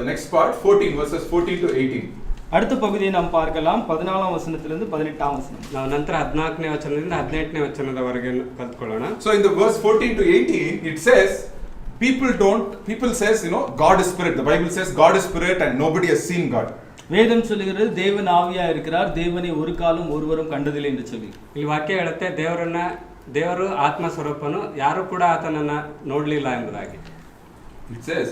The next part, 14 verses 14 to 18. அடுத்த பகுதியை நாம் பார்க்கலாம் 14ஆம் வசனத்திலிருந்து 18ஆம் வசனம். ನಾವು ನಂತರ 14ನೇ ವಚನದಿಂದ 18ನೇ ವಚನದವರೆಗೆ ಕಲ್ತ್ಕೊಳ್ಳೋಣ. So in the verse 14 to 18 it says people says God is spirit. The Bible says God is spirit and nobody has seen God. வேதம் சொல்லுகிறது தேவன் ஆவியா இருக்கிறார், தேவனை ஒரு காலம் ஒருவரும் கண்டதில்லை என்று சொல்லி. ಇಲ್ಲಿ ವಾಕ್ಯ ಹೇಳುತ್ತೆ ದೇವರು ಆತ್ಮ ಸ್ವರೂಪನು, ಯಾರು ಕೂಡ ಆತನನ್ನ ನೋಡಲಿಲ್ಲ ಎಂಬುದಾಗಿ. It says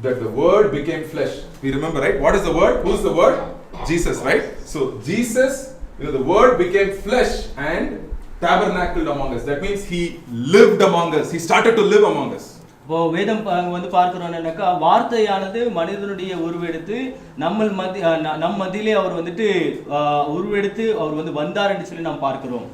that the word became flesh. We remember, right? What is the word? Who is the word? Jesus, right? So Jesus, the word became flesh and tabernacled among us. That means he lived among us. He started to live among us. இப்போ வேதம் பார்க்கிறோம்னாக்கா வார்த்தையானது மனிதனுடைய உருவெடுத்து நம் மத்தியிலே அவர் உருவெடுத்து அவர் வந்தார் என்று சொல்லி நாம் பார்க்கிறோம்.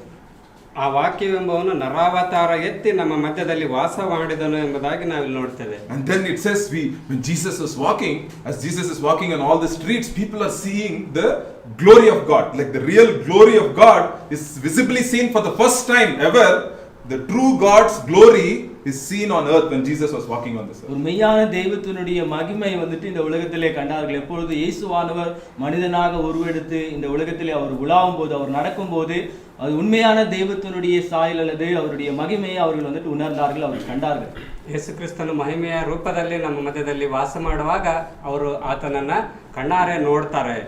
ಆ ವಾಕ್ಯವೆಂಬವನು ನರಾವತಾರ ಎತ್ತಿ ನಮ್ಮ ಮಧ್ಯದಲ್ಲಿ ವಾಸ ಮಾಡಿದನು ಎಂಬುದಾಗಿ ನಾವು ಇಲ್ಲಿ ನೋಡ್ತೇವೆ. And then it says when Jesus is walking, as Jesus is walking on all the streets, people are seeing the glory of God. Like the real glory of God is visibly seen for the first time ever. The true God's glory is seen on earth when Jesus was walking on this earth. ஒரு மெய்யான தெய்வத்தினுடைய மகிமை இந்த உலகத்திலே கண்டார்கள். எப்பொழுது இயேசுவானவர் மனிதனாக உருவெடுத்து இந்த உலகத்திலே அவர் உலாவும் போது, அவர் நடக்கும்போது, அது உண்மையான தெய்வத்தினுடைய சாயல் அல்லது அவருடைய மகிமையை அவர்கள் உணர்ந்தார்கள், அவர் கண்டார்கள். ಯೇಸು ಕ್ರಿಸ್ತನು ಮಹಿಮೆಯ ರೂಪದಲ್ಲಿ ನಮ್ಮ ಮಧ್ಯದಲ್ಲಿ ವಾಸ ಮಾಡುವಾಗ ಅವರು ಆತನನ್ನ ಕಣ್ಣಾರೆ ನೋಡ್ತಾರೆ.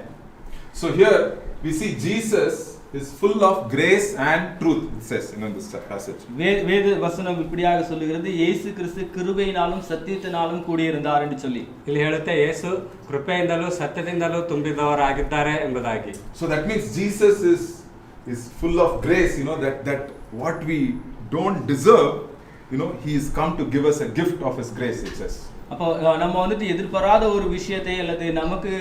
So here we see Jesus is full of grace and truth, it says in this passage. வேத வசனம் இப்படியாக சொல்லுகிறது, இயேசு கிறிஸ்து கிருபையினாலும் சத்தியத்தினாலும் கூடியிருந்தார் என்று சொல்லி. ಇಲ್ಲಿ ಹೇಳುತ್ತೆ ಯೇಸು ಕೃಪೆಯಿಂದಲೂ ಸತ್ಯದಿಂದಲೂ ತುಂಬಿದವರಾಗಿದ್ದಾರೆ ಎಂಬುದಾಗಿ. So that means Jesus is full of grace, that what we don't deserve, he is come to give us a gift of his grace, it says. அப்போ நம்ம எதிர்பாராத ஒரு விஷயத்தை அல்லது நமக்கு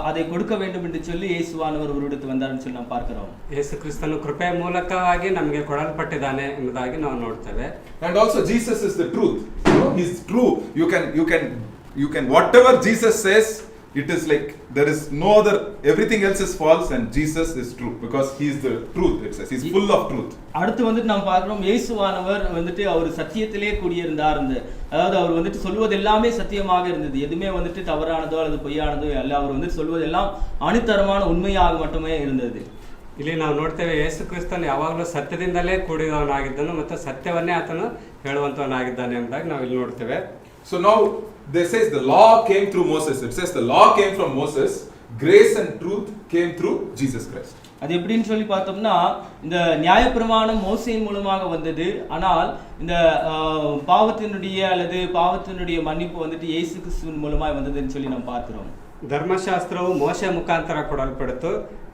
அதை கொடுக்க வேண்டும் என்று சொல்லி இயேசுவானவர் உருவெடுத்து வந்தார்னு சொல்லி ನಾವು பார்க்கிறோம். ಯೇಸು ಕ್ರಿಸ್ತನು ಕೃಪೆಯ ಮೂಲಕವಾಗಿ ನಮಗೆ ಕೊಡಲ್ಪಟ್ಟಿದ್ದಾನೆ ಎಂಬುದಾಗಿ ನಾವು ನೋಡ್ತೇವೆ. And also Jesus is the truth. He is true. You can whatever Jesus says, it is like there is no other, everything else is false and Jesus is true because he is the truth, it says. He is full of truth. அடுத்து நாம் பார்க்கிறோம் இயேசுவானவர் அவர் சத்தியத்திலே கூடியிருந்தார். அதாவது அவர் சொல்வது எல்லாமே சத்தியமாக இருந்தது. எதுவுமே தவறானதோ அல்லது பொய்யானதோ அல்ல. அவர் சொல்வது எல்லாம் அனுத்தரமான உண்மையாக மட்டுமே இருந்தது. ಇಲ್ಲಿ ನಾವು ನೋಡ್ತೇವೆ ಯೇಸು ಕ್ರಿಸ್ತನು ಯಾವಾಗಲೂ ಸತ್ಯದಿಂದಲೇ ಕೂಡಿದವನಾಗಿದ್ದನು ಮತ್ತು ಸತ್ಯವನ್ನೇ ಆತನು ಹೇಳುವಂತವನಾಗಿದ್ದಾನೆ ಎಂಬುದಾಗಿ ನಾವು ಇಲ್ಲಿ ನೋಡ್ತೇವೆ. So now they says the law came through Moses. It says the law came from Moses, grace and truth came through Jesus Christ. அது எப்படின்னு சொல்லி பார்த்தோம்னா இந்த நியாயப்பிரமாணம் மோசேயின் மூலமாக வந்தது. ஆனால் இந்த பாவத்தினுடைய மன்னிப்பு இயேசு கிறிஸ்துவின் மூலமாக வந்ததுன்னு சொல்லி நாம் பார்க்கிறோம். ಧರ್ಮಶಾಸ್ತ್ರವು ಮೋಶೆ ಮುಖಾಂತರ ಕೊಡಲ್ಪಡಿತು,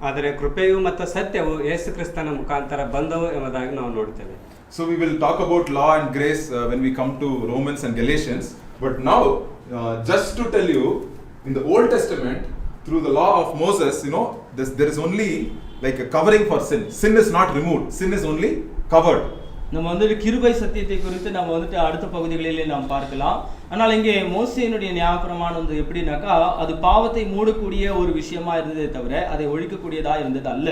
ಆದರೆ ಕೃಪೆಯು ಮತ್ತು ಸತ್ಯವು ಯೇಸು ಕ್ರಿಸ್ತನ ಮುಖಾಂತರ ಬಂದವು ಎಂಬುದಾಗಿ ನಾವು ನೋಡ್ತೇವೆ. So we will talk about law and grace when we come to Romans and Galatians. But now, just to tell you, in the Old Testament, through the law of Moses, there is only like a covering for sin. Sin is not removed. Sin is only covered. நம்ம கிருபை சத்தியத்தை குறித்து நம்ம அடுத்த பகுதிகளிலே நாம் பார்க்கலாம். ஆனால் இங்கே மோசேயினுடைய நியாயப்பிரமாணம் எப்படின்னாக்கா அது பாவத்தை மூடக்கூடிய ஒரு விஷயமா இருந்ததே தவிர அதை ஒழிக்கக்கூடியதா இருந்தது அல்ல.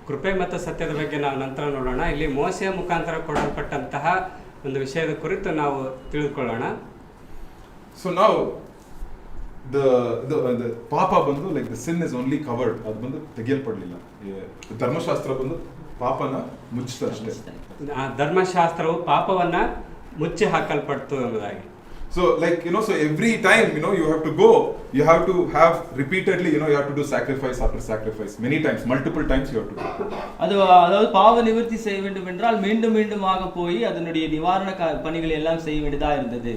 ಕೃಪೆ ಮತ್ತು ಸತ್ಯದ ಬಗ್ಗೆ ನಾವು ನಂತರ ನೋಡೋಣ. ಇಲ್ಲಿ ಮೋಸೆಯ ಮುಖಾಂತರ ಕೊಡಲ್ಪಟ್ಟಂತಹ ಒಂದು ವಿಷಯದ ಕುರಿತು ನಾವು ತಿಳಿದುಕೊಳ್ಳೋಣ. So now the papa like the sin is only covered. ಅದು ತೆಗೆಯಲ್ಪಡಲಿಲ್ಲ. ಧರ್ಮಶಾಸ್ತ್ರ ಪಾಪನ ಮುಚ್ಚಿತು ಅಷ್ಟೇ. ಧರ್ಮಶಾಸ್ತ್ರವು ಪಾಪವನ್ನ ಮುಚ್ಚಿ ಹಾಕಲ್ಪಡ್ತು ಎಂಬುದಾಗಿ. So like so every time you have to go, you have to have repeatedly you have to do sacrifice after sacrifice, many times, multiple times you have to do. அதாவது பாவ நிவர்த்தி செய்ய வேண்டும் என்றால் மீண்டும் மீண்டுமாக போய் அதனுடைய நிவாரண பணிகளை எல்லாம் செய்ய வேண்டியதா இருந்தது.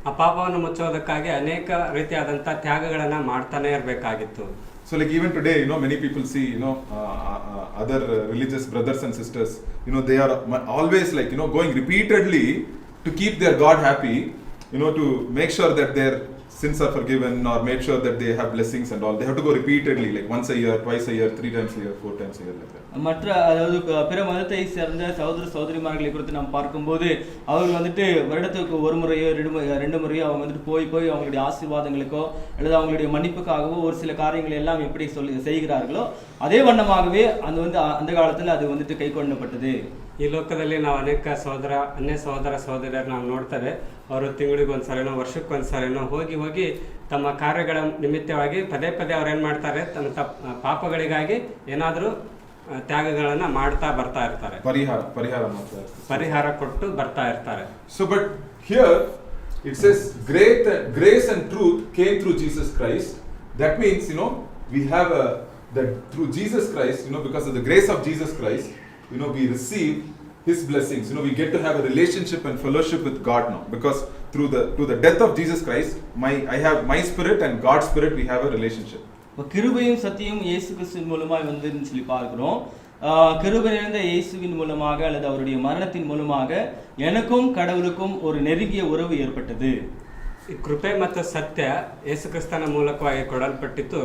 ಆ ಪಾಪವನ್ನು ಮುಚ್ಚೋದಕ್ಕಾಗಿ ಅನೇಕ ರೀತಿಯಾದಂತಹ ತ್ಯಾಗಗಳನ್ನ ಮಾಡ್ತಾನೆ ಇರಬೇಕಾಗಿತ್ತು. So like even today many people see other religious brothers and sisters they are always like going repeatedly to keep their God happy, to make sure that their sins are forgiven or make sure that they have blessings and all. They have to go repeatedly, like once a year, twice a year, 3 times a year, 4 times a year, like that. மற்ற அதாவது பிற மதத்தை சேர்ந்த சகோதர சகோதரிமார்களை குறித்து நாம் பார்க்கும்போது அவர்கள் வருடத்துக்கு ஒரு முறையோ 2 முறையோ அவங்க போய் அவங்களுடைய ஆசீர்வாதங்களுக்கோ அல்லது அவங்களுடைய மன்னிப்புக்காகவோ ஒரு சில காரியங்களை எல்லாம் எப்படி செய்கிறார்களோ அதே வண்ணமாகவே அந்த காலத்தில் அது கை கொள்ளப்பட்டது. ಈ ಲೋಕದಲ್ಲಿ ನಾವು ಅನೇಕ ಅನ್ಯ ಸಹೋದರ ಸಹೋದರಿಯರು ನಾವು ನೋಡ್ತೇವೆ. ಅವರು ತಿಂಗಳಿಗೆ ಒಂದ್ಸರಿನೋ ವರ್ಷಕ್ಕೊಂದ್ಸರಿನೋ ಹೋಗಿ ತಮ್ಮ ಕಾರ್ಯಗಳ ನಿಮಿತ್ತವಾಗಿ ಪದೇ ಅವ್ರು ಏನು ಮಾಡ್ತಾರೆ, ತಮ್ಮ ಪಾಪಗಳಿಗಾಗಿ ಏನಾದರೂ ತ್ಯಾಗಗಳನ್ನು ಮಾಡ್ತಾ ಬರ್ತಾ ಇರ್ತಾರೆ, ಪರಿಹಾರ ಕೊಟ್ಟು ಬರ್ತಾ ಇರ್ತಾರೆ. So but here it says grace and truth came through Jesus Christ. That means, we have that through Jesus Christ, because of the grace of Jesus Christ, we receive his blessings. We get to have a relationship and fellowship with God now, because through the death of Jesus Christ, I have my spirit and God's spirit, we have a relationship. கிருபையும் சத்தியம் இயேசு கிறிஸ்துவின் மூலமாக வந்துன்னு சொல்லி பார்க்கிறோம். கிருபை நிறைந்த இயேசுவின் மூலமாக அல்லது அவருடைய மரணத்தின் மூலமாக எனக்கும் கடவுளுக்கும் ஒரு நெருங்கிய உறவு ಏರ್ಪಟ್ಟது. ಈ ಕೃಪೆ ಮತ್ತು ಸತ್ಯ ಯೇಸು ಕ್ರಿಸ್ತನ ಮೂಲಕವಾಗಿ ಕೊಡಲ್ಪಟ್ಟಿತ್ತು.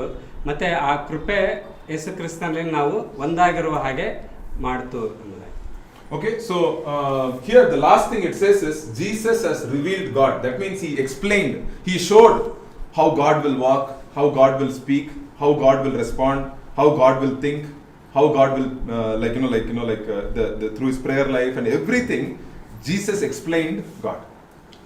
ಮತ್ತೆ ಆ ಕೃಪೆ ಯೇಸು ಕ್ರಿಸ್ತನಲ್ಲಿ ನಾವು ಒಂದಾಗಿರುವ ಹಾಗೆ ಮಾಡ್ತು ಎಂಬುದಾಗಿ. Okay, so here the last thing it says is Jesus has revealed God. That means he explained, he showed how God will walk, how God will speak, how God will respond, how God will think, how God will through his prayer life and everything. Jesus explained God.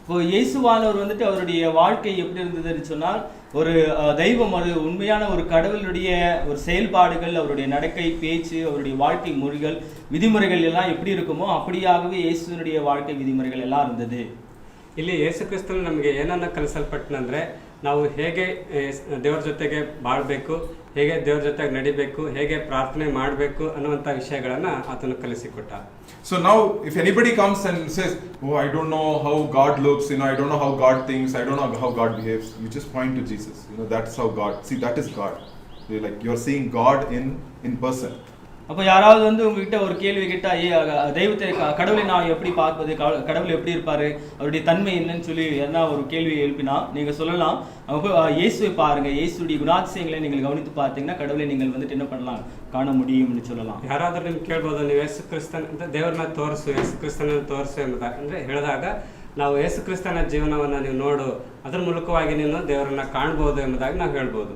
இப்போ இயேசுவானவர் வந்துட்டு அவருடைய வாழ்க்கை எப்படி இருந்ததுன்னு சொன்னால், ஒரு தெய்வம், ஒரு உண்மையான ஒரு கடவுளுடைய ஒரு செயல்பாடுகள், அவருடைய நடக்கை, பேச்சு, அவருடைய வாழ்க்கை முறைகள், விதிமுறைகள் எல்லாம் எப்படி இருக்குமோ அப்படியாகவே இயேசுவினுடைய வாழ்க்கை விதிமுறைகள் எல்லாம் இருந்தது. ಇಲ್ಲಿ ಯೇಸು ಕ್ರಿಸ್ತನು ನಮಗೆ ಏನನ್ನ ಕಲಿಸಲ್ಪಟ್ಟನಂದ್ರೆ, ನಾವು ಹೇಗೆ ದೇವರ ಜೊತೆಗೆ ಬಾಳಬೇಕು, ಹೇಗೆ ದೇವರ ಜೊತೆಗೆ ನಡಿಬೇಕು, ಹೇಗೆ ಪ್ರಾರ್ಥನೆ ಮಾಡಬೇಕು ಅನ್ನುವಂಥ ವಿಷಯಗಳನ್ನು ಆತನು ಕಲಿಸಿಕೊಟ್ಟ. So now if anybody comes and says, oh, I don't know how God looks, I don't know how God thinks, I don't know how God behaves, you just point to Jesus. That's how God, see, that is God. You're seeing God in person. அப்போ யாராவது வந்து உங்ககிட்ட ஒரு கேள்வி கேட்டா, தெய்வத்தை, கடவுளை நான் எப்படி பார்ப்பது, கடவுள் எப்படி இருப்பாரு, அவருடைய தன்மை என்னன்னு சொல்லி என்ன ஒரு கேள்வி எழுப்பினா நீங்க சொல்லலாம், இயேசுவை பாருங்க, இயேசுடைய குணாதிசயங்களை நீங்கள் கவனித்து பார்த்தீங்கன்னா கடவுளை நீங்கள் வந்துட்டு என்ன பண்ணலாம், ಕಾಣ முடியும்னு சொல்லலாம். ಯಾರಾದರೂ ನಿಮ್ಗೆ ಕೇಳ್ಬೋದು, ನೀವು ಯೇಸು ಕ್ರಿಸ್ತನ ಅಂತ ದೇವರನ್ನ ತೋರಿಸು, ಯೇಸು ಕ್ರಿಸ್ತನ ತೋರಿಸು ಅಂದರೆ ಹೇಳಿದಾಗ, ನಾವು ಯೇಸು ಕ್ರಿಸ್ತನ ಜೀವನವನ್ನು ನೀವು ನೋಡು, ಅದರ ಮೂಲಕವಾಗಿ ನೀನು ದೇವರನ್ನ ಕಾಣ್ಬೋದು ಎಂಬುದಾಗಿ ನಾವು ಹೇಳ್ಬೋದು.